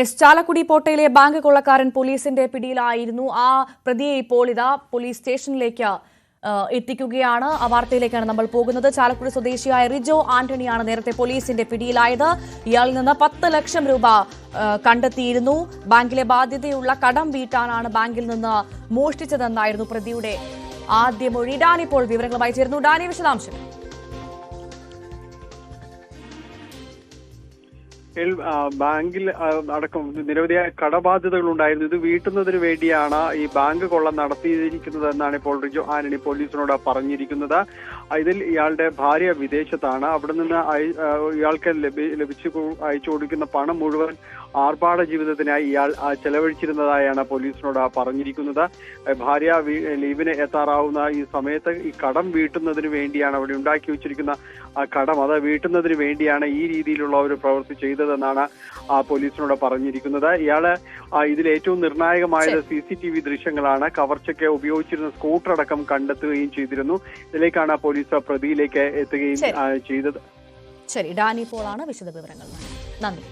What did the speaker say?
Chalakudy പോട്ടയിലെ bank കൊള്ളക്കാരൻ പോലീസിന്റെ പിടിയിലായിരുന്നു. ആ പ്രതിയെ ഇപ്പോൾ ഇതാ പോലീസ് സ്റ്റേഷനിലേക്ക് എത്തിക്കുകയാണ്. ആ വാർത്തയിലേക്കാണ് നമ്മൾ പോകുന്നത്. ചാലക്കുടി സ്വദേശിയായ റിജോ ആന്റണിയാണ് നേരത്തെ പോലീസിന്റെ പിടിയിലായത്. ഇയാളിൽ നിന്ന് 10 ലക്ഷം രൂപ കണ്ടെത്തിയിരുന്നു. ബാങ്കിലെ ബാധ്യതയുള്ള കടം വീട്ടാനാണ് ബാങ്കിൽ നിന്ന് മോഷ്ടിച്ചതെന്നായിരുന്നു പ്രതിയുടെ ആദ്യ മൊഴി. ഡാനി ഇപ്പോൾ വിവരങ്ങളുമായി ചേർന്നു. ഡാനി, വിശദാംശം. ബാങ്കിൽ അടക്കം നിരവധിയായ കടബാധ്യതകൾ ഉണ്ടായിരുന്നു. ഇത് വീട്ടുന്നതിന് വേണ്ടിയാണ് ഈ ബാങ്ക് കൊള്ള നടത്തിയിരിക്കുന്നത് എന്നാണ് ഇപ്പോൾ റിജോ ആന്റണി പോലീസിനോട് പറഞ്ഞിരിക്കുന്നത്. ഇതിൽ ഇയാളുടെ ഭാര്യ വിദേശത്താണ്. അവിടെ നിന്ന് ഇയാൾക്ക് അയച്ചു കൊടുക്കുന്ന പണം മുഴുവൻ ആർഭാട ജീവിതത്തിനായി ഇയാൾ ചെലവഴിച്ചിരുന്നതായാണ് പോലീസിനോട് പറഞ്ഞിരിക്കുന്നത്. ഭാര്യ ലീവിന് എത്താറാവുന്ന ഈ സമയത്ത് ഈ കടം വീട്ടുന്നതിന് വേണ്ടിയാണ്, അവിടെ ഉണ്ടാക്കി വെച്ചിരിക്കുന്ന കടം അത് വീട്ടുന്നതിന് വേണ്ടിയാണ് ഈ രീതിയിലുള്ള ഒരു പ്രവൃത്തി ചെയ്തതെന്നാണ് പോലീസിനോട് പറഞ്ഞിരിക്കുന്നത്. ഇയാള് ഇതിൽ ഏറ്റവും നിർണായകമായത് CCTV ദൃശ്യങ്ങളാണ്. കവർച്ചയ്ക്ക് ഉപയോഗിച്ചിരുന്ന സ്കൂട്ടർ അടക്കം കണ്ടെത്തുകയും ചെയ്തിരുന്നു. ഇതിലേക്കാണ് പോലീസ് പ്രതിയിലേക്ക് എത്തുകയും ചെയ്തത്. ശരി, ഡാനി പോളാണ് വിശദവിവരങ്ങൾ. നന്ദി.